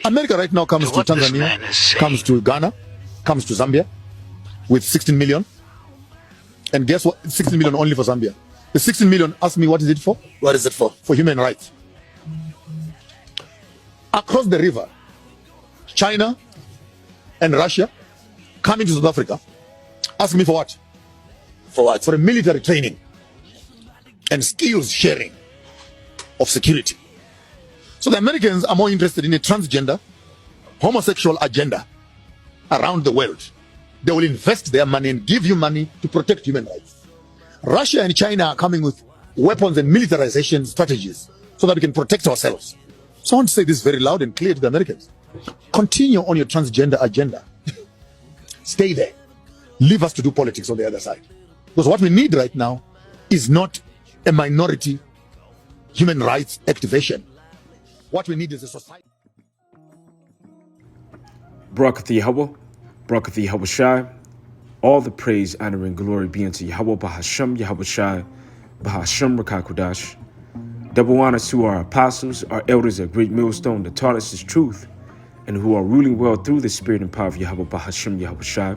America right now comes to Tanzania, comes to Ghana, comes to Zambia with 16 million. And guess what? 16 million only for Zambia. The 16 million, ask me, what is it for? What is it for? For human rights. Across the river, China and Russia coming to South Africa, ask me for what? For what? For a military training and skills sharing of security. So the Americans are more interested in a transgender, homosexual agenda around the world. They will invest their money and give you money to protect human rights. Russia and China are coming with weapons and militarization strategies so that we can protect ourselves. So I want to say this very loud and clear to the Americans. Continue on your transgender agenda. Stay there. Leave us to do politics on the other side. Because what we need right now is not a minority human rights activation. What we need is a society. Barakah Yahweh, Barakah Yahweh Shai. All the praise, honor, and glory be unto Yahweh Bahasham Yahweh Shai, Bahasham Rakakudash. Double honors to our apostles, our elders at Great Millstone that taught us His truth, and who are ruling well through the spirit and power of Yahweh Bahasham Yahweh Shai.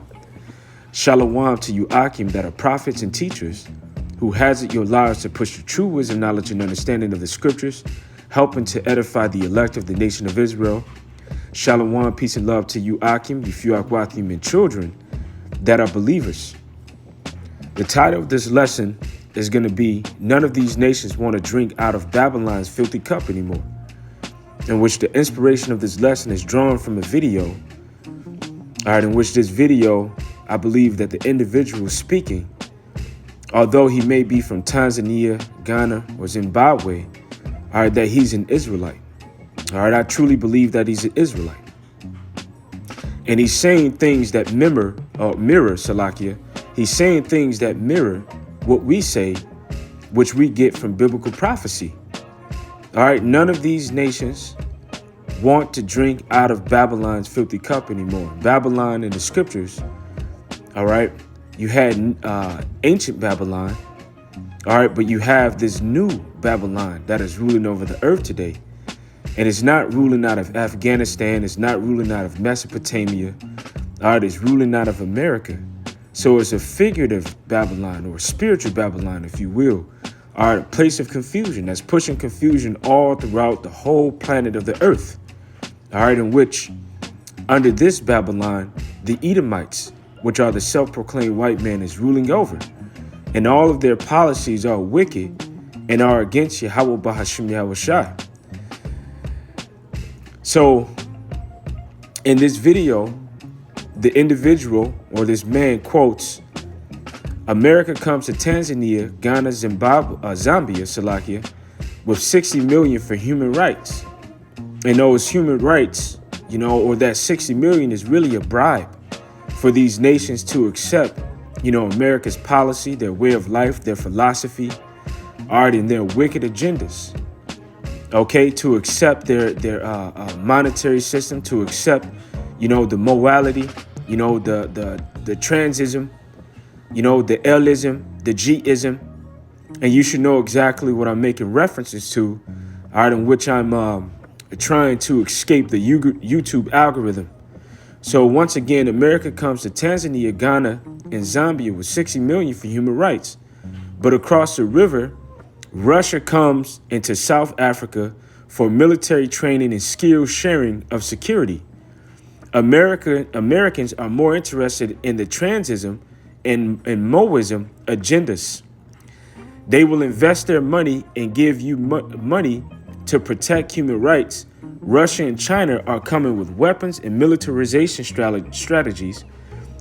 Shalom to you, Akim, that are prophets and teachers, who has it your lives to push the true wisdom, knowledge, and understanding of the scriptures, helping to edify the elect of the nation of Israel. Shalom, peace and love to you, Akim, Yifyu and children that are believers. The title of this lesson is going to be, None of these nations want to drink out of Babylon's filthy cup anymore, in which the inspiration of this lesson is drawn from a video, in which this video, I believe that the individual speaking, although he may be from Tanzania, Ghana, or Zimbabwe, that he's an Israelite. I truly believe that he's an Israelite. And he's saying things that mirror Salakia. He's saying things that mirror what we say, which we get from biblical prophecy. None of these nations want to drink out of Babylon's filthy cup anymore. Babylon in the scriptures, you had ancient Babylon, but you have this new Babylon that is ruling over the earth today. And it's not ruling out of Afghanistan. It's not ruling out of Mesopotamia. It's ruling out of America. So it's a figurative Babylon, or spiritual Babylon, if you will. A place of confusion that's pushing confusion all throughout the whole planet of the earth. In which, under this Babylon, the Edomites, which are the self-proclaimed white man, is ruling over. And all of their policies are wicked and are against Yahweh Bahasham Yahweh Shai. So, in this video, the individual, or this man, quotes, America comes to Tanzania, Ghana, Zambia, Salakia, with 60 million for human rights. And those human rights, or that 60 million is really a bribe for these nations to accept, America's policy, their way of life, their philosophy, and their wicked agendas. To accept their monetary system, to accept, the morality, the transism, the L-ism, the G-ism. And you should know exactly what I'm making references to, in which I'm trying to escape the YouTube algorithm. So once again, America comes to Tanzania, Ghana, and Zambia with 60 million for human rights. But across the river, Russia comes into South Africa for military training and skill sharing of security. Americans are more interested in the transism and Moism agendas. They will invest their money and give you money to protect human rights. Russia and China are coming with weapons and militarization strategies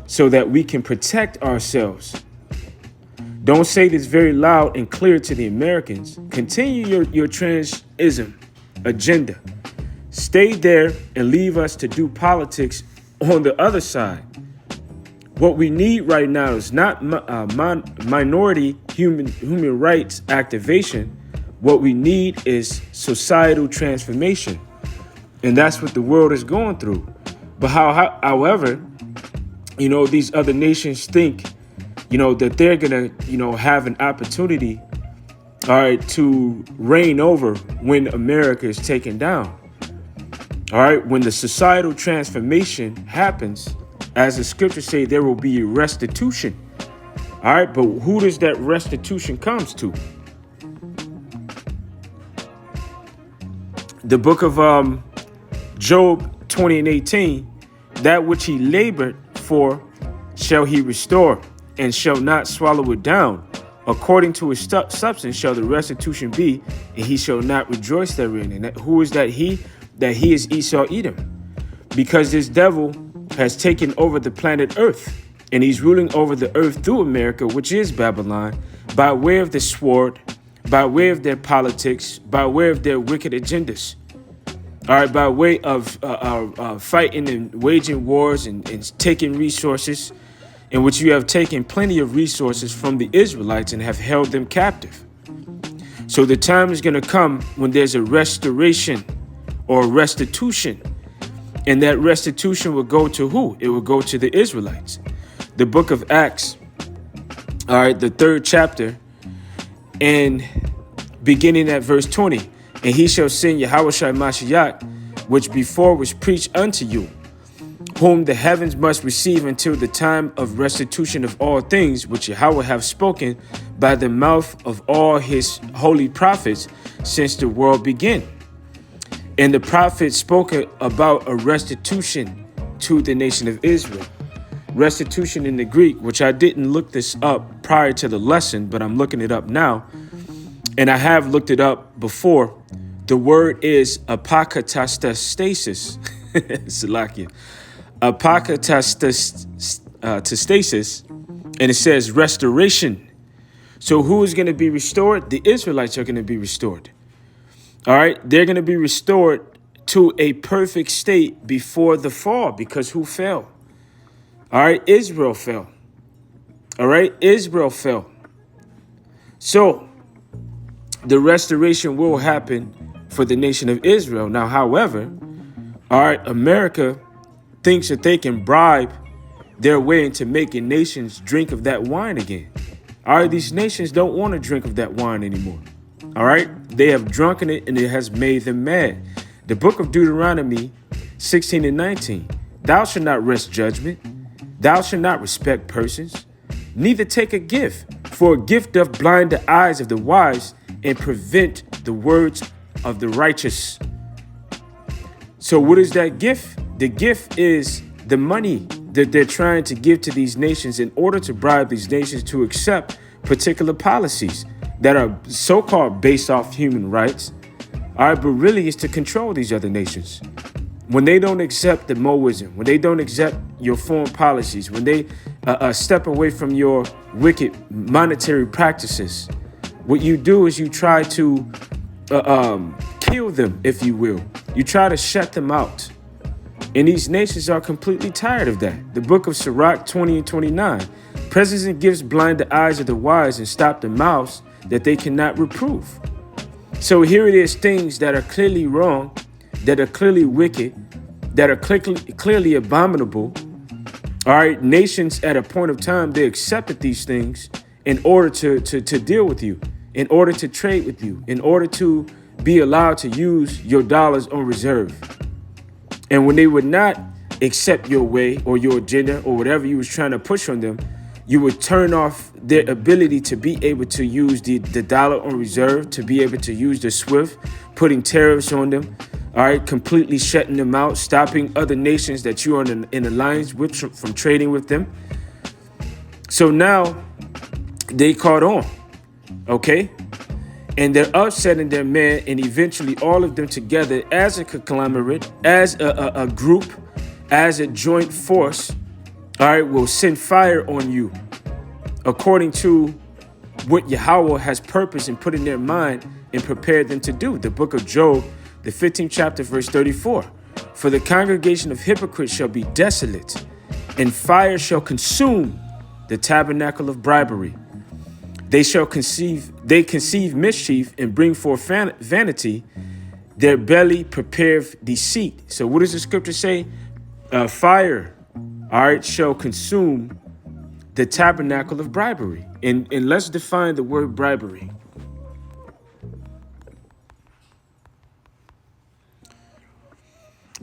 so that we can protect ourselves. Don't say this very loud and clear to the Americans. Continue your transism agenda. Stay there and leave us to do politics on the other side. What we need right now is not minority human rights activation. What we need is societal transformation. And that's what the world is going through. But however, these other nations think, that they're going to, have an opportunity, to reign over when America is taken down. All right, when the societal transformation happens, as the scriptures say, there will be a restitution. All right, but who does that restitution comes to? The book of Job 20:18, that which he labored for shall he restore, and shall not swallow it down. According to his substance shall the restitution be, and he shall not rejoice therein. And who is that he? That he is Esau Edom. Because this devil has taken over the planet Earth, and he's ruling over the earth through America, which is Babylon, by way of the sword, by way of their politics, by way of their wicked agendas. All right, by way of fighting and waging wars and taking resources, in which you have taken plenty of resources from the Israelites and have held them captive. So the time is going to come when there's a restoration or restitution. And that restitution will go to who? It will go to the Israelites. The book of Acts, all right, the 3rd chapter, and beginning at verse 20. And he shall send Yahushua Mashiach, which before was preached unto you, whom the heavens must receive until the time of restitution of all things, which Yahweh have spoken by the mouth of all his holy prophets since the world began. And the prophets spoke about a restitution to the nation of Israel. Restitution in the Greek, which I didn't look this up prior to the lesson, but I'm looking it up now. And I have looked it up before. The word is apokatastasis. Salakia. Apokatastasis. And it says restoration. So who is going to be restored? The Israelites are going to be restored. All right. They're going to be restored to a perfect state before the fall, because who fell? All right. Israel fell. All right. Israel fell. So the restoration will happen for the nation of Israel. Now, however, all right, America thinks that they can bribe their way into making nations drink of that wine again. All right, these nations don't want to drink of that wine anymore. All right, they have drunken it and it has made them mad. The book of Deuteronomy 16:19, thou shalt not wrest judgment, thou shalt not respect persons, neither take a gift, for a gift doth blind the eyes of the wise and prevent the words of the righteous. So what is that gift? The gift is the money that they're trying to give to these nations in order to bribe these nations to accept particular policies that are so-called based off human rights. All right, but really it's to control these other nations. When they don't accept the Moism, when they don't accept your foreign policies, when they step away from your wicked monetary practices, what you do is you try to kill them, if you will. You try to shut them out. And these nations are completely tired of that. The book of Sirach 20:29, presents and gifts blind the eyes of the wise and stop the mouths that they cannot reprove. So here it is, things that are clearly wrong, that are clearly wicked, that are clearly abominable. All right, nations at a point of time, they accepted these things in order to deal with you, in order to trade with you, in order to be allowed to use your dollars on reserve. And when they would not accept your way or your agenda or whatever you was trying to push on them, you would turn off their ability to be able to use the dollar on reserve, to be able to use the SWIFT, putting tariffs on them, all right, completely shutting them out, stopping other nations that you are in alliance with from trading with them. So now they caught on, okay? And they're upsetting their man, and eventually all of them together as a conglomerate, as a group, as a joint force, all right, will send fire on you according to what Yahweh has purposed and put in their mind and prepared them to do. The book of Job, the 15th chapter, verse 34. For the congregation of hypocrites shall be desolate, and fire shall consume the tabernacle of bribery. They conceive mischief and bring forth vanity. Their belly prepareth deceit. So what does the scripture say? Fire, all right, shall consume the tabernacle of bribery. And let's define the word bribery.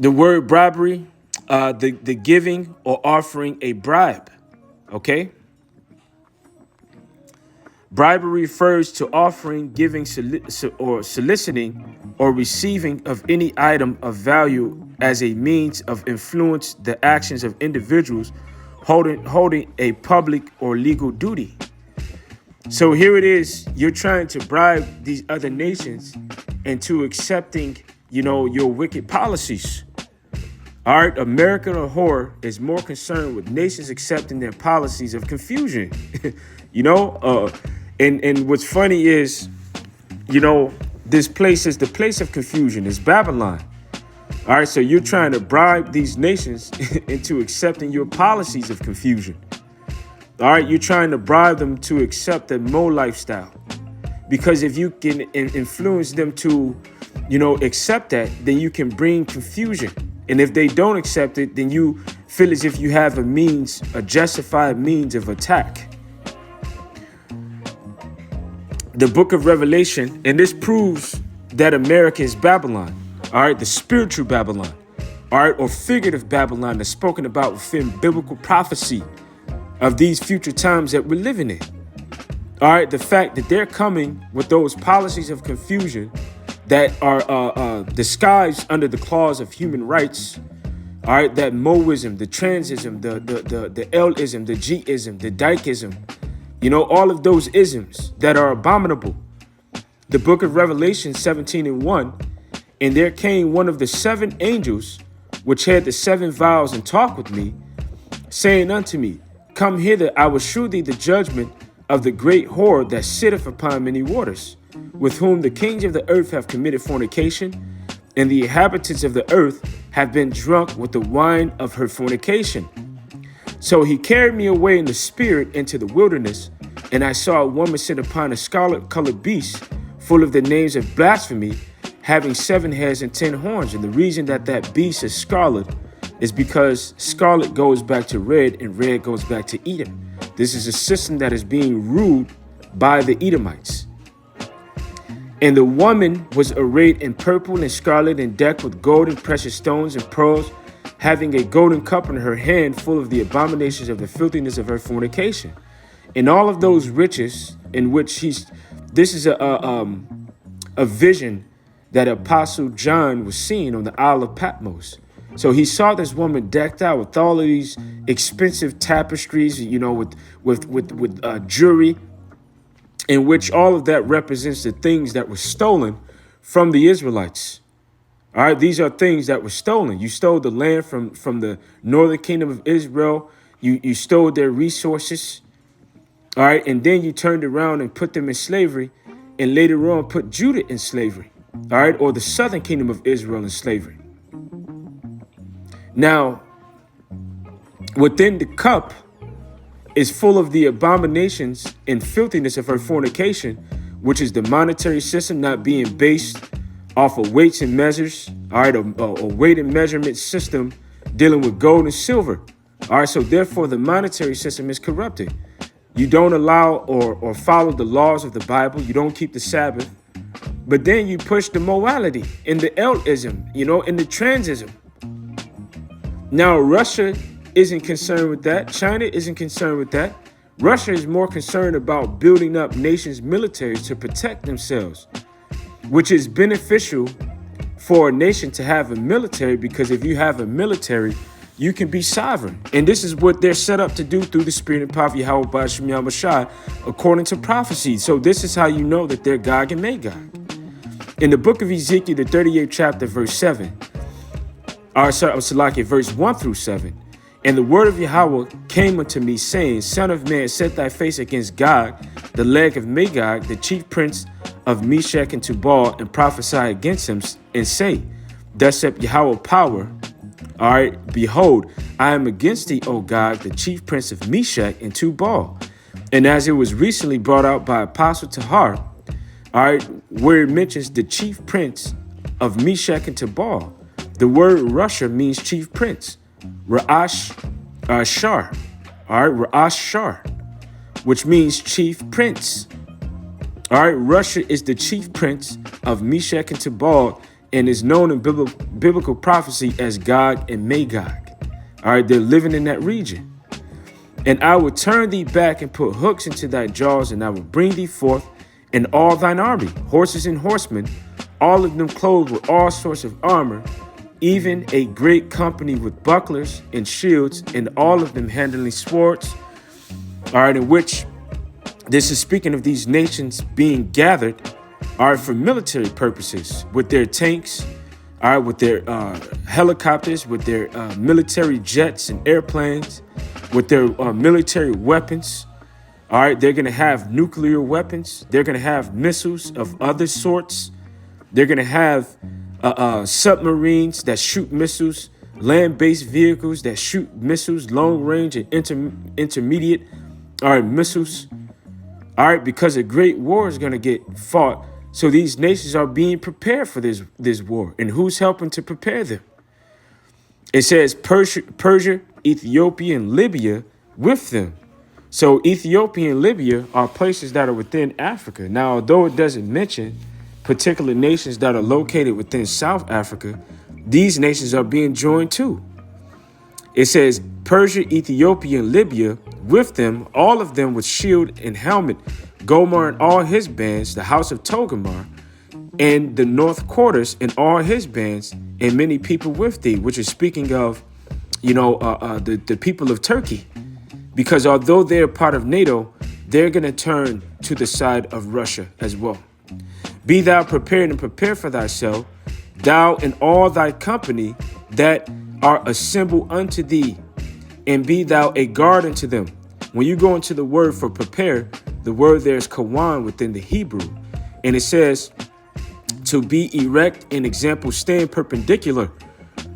The word bribery, the giving or offering a bribe. Okay. Bribery refers to offering, giving, or soliciting or receiving of any item of value as a means of influence the actions of individuals holding a public or legal duty. So here it is, you're trying to bribe these other nations into accepting, your wicked policies. All right, American horror is more concerned with nations accepting their policies of confusion. And what's funny is, this place is the place of confusion. It's Babylon. All right, so you're trying to bribe these nations into accepting your policies of confusion. All right, you're trying to bribe them to accept the Mo lifestyle. Because if you can influence them to, accept that, then you can bring confusion. And if they don't accept it, then you feel as if you have a justified means of attack. The book of Revelation, and this proves that America is Babylon, all right, the spiritual Babylon, all right, or figurative Babylon that's spoken about within biblical prophecy of these future times that we're living in. All right, the fact that they're coming with those policies of confusion that are disguised under the clause of human rights. All right, that Moism, the transism, the L-ism, the G-ism, the Dykeism, all of those isms that are abominable. The book of Revelation 17:1, and there came one of the 7 angels which had the 7 vials and talked with me, saying unto me, Come hither, I will shew thee the judgment of the great whore that sitteth upon many waters, with whom the kings of the earth have committed fornication, and the inhabitants of the earth have been drunk with the wine of her fornication. So he carried me away in the spirit into the wilderness, and I saw a woman sit upon a scarlet-colored beast, full of the names of blasphemy, having 7 heads and 10 horns. And the reason that beast is scarlet is because scarlet goes back to red, and red goes back to Edom. This is a system that is being ruled by the Edomites. And the woman was arrayed in purple and scarlet and decked with gold and precious stones and pearls, having a golden cup in her hand full of the abominations of the filthiness of her fornication. And all of those riches in which this is a vision that Apostle John was seeing on the Isle of Patmos. So he saw this woman decked out with all of these expensive tapestries, with jewelry, in which all of that represents the things that were stolen from the Israelites. All right, these are things that were stolen. You stole the land from the northern kingdom of Israel. You stole their resources. All right, and then you turned around and put them in slavery, and later on put Judah in slavery. All right, or the southern kingdom of Israel in slavery. Now, within the cup is full of the abominations and filthiness of her fornication, which is the monetary system not being based off of weights and measures, all right, a weight and measurement system dealing with gold and silver. All right, so therefore the monetary system is corrupted. You don't allow or follow the laws of the Bible. You don't keep the Sabbath. But then you push the morality in the L-ism, in the transism. Now, Russia isn't concerned with that. China isn't concerned with that. Russia is more concerned about building up nations' militaries to protect themselves, which is beneficial for a nation to have a military, because if you have a military, you can be sovereign. And this is what they're set up to do through the spirit and power of Yahweh Ba'ashem Yahushua, according to prophecy. So this is how you know that they're Gog and Magog. In the book of Ezekiel, the 38th chapter, verse 7, verse 1 through 7, and the word of Yahweh came unto me, saying, Son of man, set thy face against Gog, the leg of Magog, the chief prince of Meshech and Tubal, and prophesy against him, and say, Thus saith Yahweh power, all right, behold, I am against thee, O Gog, the chief prince of Meshech and Tubal. And as it was recently brought out by Apostle Tahar, all right, where it mentions the chief prince of Meshech and Tubal, the word Russia means chief prince. Ra'ash Shar, all right, Ra'ash Shar, which means chief prince. All right, Russia is the chief prince of Meshech and Tubal, and is known in biblical prophecy as Gog and Magog. All right, they're living in that region. And I will turn thee back and put hooks into thy jaws, and I will bring thee forth and all thine army, horses and horsemen, all of them clothed with all sorts of armor, even a great company with bucklers and shields, and all of them handling swords. All right, in which this is speaking of these nations being gathered, all right, for military purposes, with their tanks, all right, with their helicopters, with their military jets and airplanes, with their military weapons. All right, they're going to have nuclear weapons. They're going to have missiles of other sorts. They're going to have submarines that shoot missiles, land-based vehicles that shoot missiles, long-range and intermediate, all right, missiles. All right, because a great war is going to get fought. So these nations are being prepared for this war. And who's helping to prepare them? It says Persia, Ethiopia, and Libya with them. So Ethiopia and Libya are places that are within Africa. Now, although it doesn't mention particular nations that are located within South Africa, these nations are being joined too. It says Persia, Ethiopia, and Libya with them, all of them with shield and helmet, Gomer and all his bands, the house of Togarmah, and the north quarters and all his bands, and many people with thee, which is speaking of, the people of Turkey. Because although they're part of NATO, they're going to turn to the side of Russia as well. Be thou prepared and prepare for thyself, thou and all thy company that are assembled unto thee, and be thou a guard unto them. When you go into the word for prepare, the word there is kawan within the Hebrew, and it says to be erect, an example, stand perpendicular.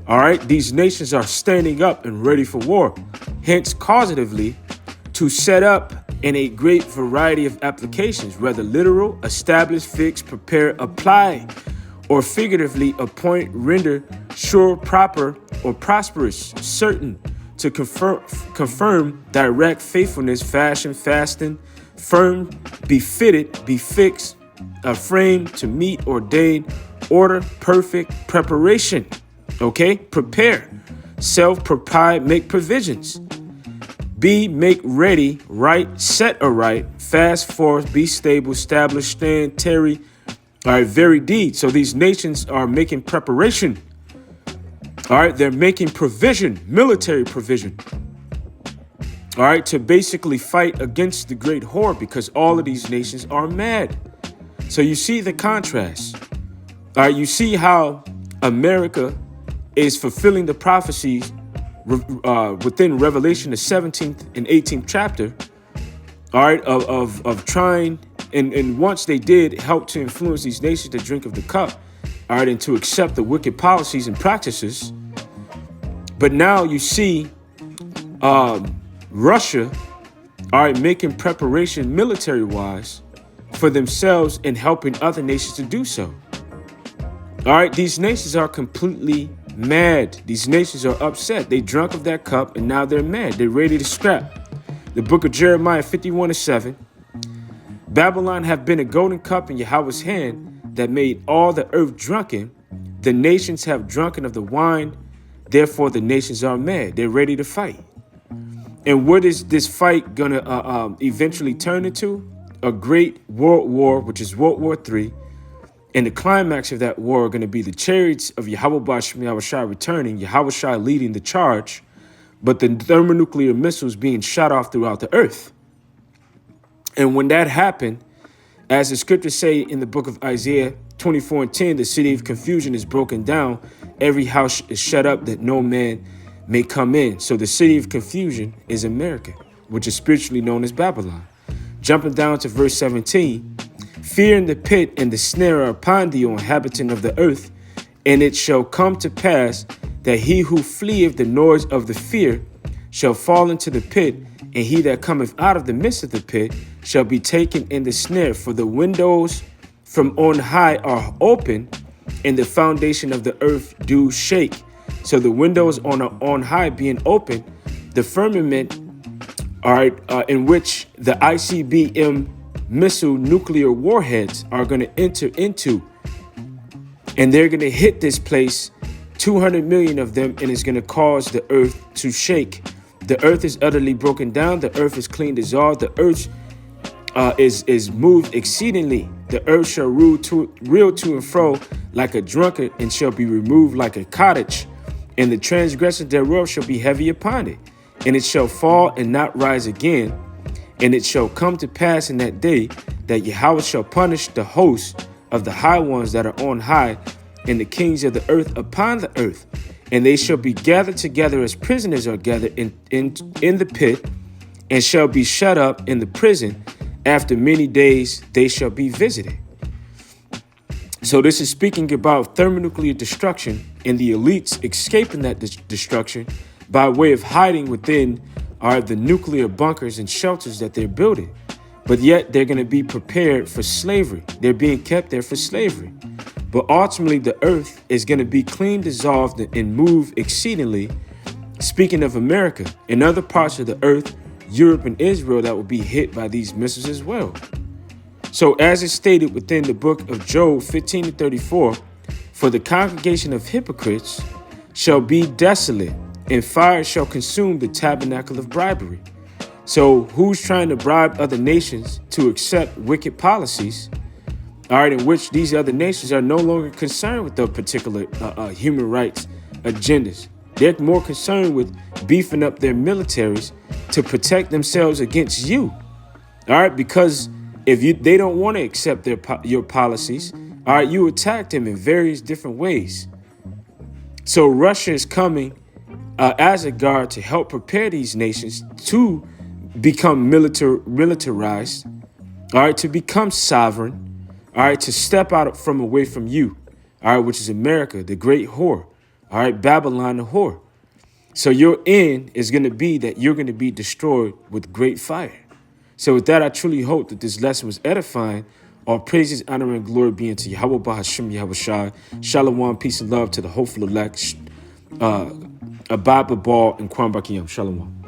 All right, these nations are standing up and ready for war. Hence, causatively, to set up in a great variety of applications, whether literal, establish, fix, prepare, apply, or figuratively appoint, render, sure, proper, or prosperous, certain, to confirm, direct, faithfulness, fashion, fasting, firm, befitted, be fixed, a frame, to meet, ordain, order, perfect, preparation. Okay, prepare, self-provide, make provisions. Be, make ready, right, set aright, fast forth, be stable, establish, stand, tarry, all right, very deed. So these nations are making preparation. All right, they're making provision, military provision. All right, to basically fight against the great whore, because all of these nations are mad. So you see the contrast. All right, you see how America is fulfilling the prophecies within Revelation, the 17th and 18th chapter, all right, of trying, and once they did help to influence these nations to drink of the cup, all right, and to accept the wicked policies and practices. But now you see Russia, all right, making preparation military-wise for themselves and helping other nations to do so. All right, these nations are completely mad. These nations are upset. They drunk of that cup, and now they're mad. They're ready to scrap. The book of Jeremiah 51:7. Babylon have been a golden cup in Yahweh's hand that made all the earth drunken. The nations have drunken of the wine. Therefore, the nations are mad. They're ready to fight. And what is this fight going to eventually turn into? A great world war, which is World War III. And the climax of that war are going to be the chariots of Yahweh Yahushua returning, Yahushua leading the charge, but the thermonuclear missiles being shot off throughout the earth. And when that happened, as the scriptures say in the book of Isaiah 24:10, the city of confusion is broken down. Every house is shut up that no man may come in. So the city of confusion is America, which is spiritually known as Babylon. Jumping down to verse 17, fear in the pit and the snare are upon thee, O inhabitant of the earth, and it shall come to pass that he who fleeth the noise of the fear shall fall into the pit, and he that cometh out of the midst of the pit shall be taken in the snare. For the windows from on high are open, and the foundation of the earth do shake. So the windows on high being open, the firmament, all right, in which the ICBM missile nuclear warheads are going to enter into. And they're going to hit this place, 200 million of them, and it's going to cause the earth to shake. The earth is utterly broken down. The earth is clean dissolved. The earth is moved exceedingly. The earth shall reel to and fro like a drunkard, and shall be removed like a cottage. And the transgression thereof shall be heavy upon it. And it shall fall and not rise again. And it shall come to pass in that day that Yahweh shall punish the host of the high ones that are on high, and the kings of the earth upon the earth. And they shall be gathered together as prisoners are gathered in the pit, and shall be shut up in the prison. After many days they shall be visited. So this is speaking about thermonuclear destruction and the elites escaping that destruction by way of hiding within the nuclear bunkers and shelters that they're building. But yet they're going to be prepared for slavery. They're being kept there for slavery. But ultimately the earth is going to be clean, dissolved, and move exceedingly. Speaking of America, in other parts of the earth, Europe and Israel, that will be hit by these missiles as well. So as is stated within the book of Job 15:34, for the congregation of hypocrites shall be desolate, and fire shall consume the tabernacle of bribery. So who's trying to bribe other nations to accept wicked policies, all right, in which these other nations are no longer concerned with the particular human rights agendas? They're more concerned with beefing up their militaries to protect themselves against you. All right, because if they don't want to accept your policies, all right, you attack them in various different ways. So Russia is coming as a guard to help prepare these nations to become militarized, all right, to become sovereign, all right, to step out from away from you, all right, which is America, the great whore, all right, Babylon, the whore. So your end is going to be that you're going to be destroyed with great fire. So with that, I truly hope that this lesson was edifying. All praises, honor, and glory be unto Yahweh Bahashim Yahweh Shai. Shalom, peace and love to the hopeful elect. Abba Ball and Kwam Bakiyam. Shalom.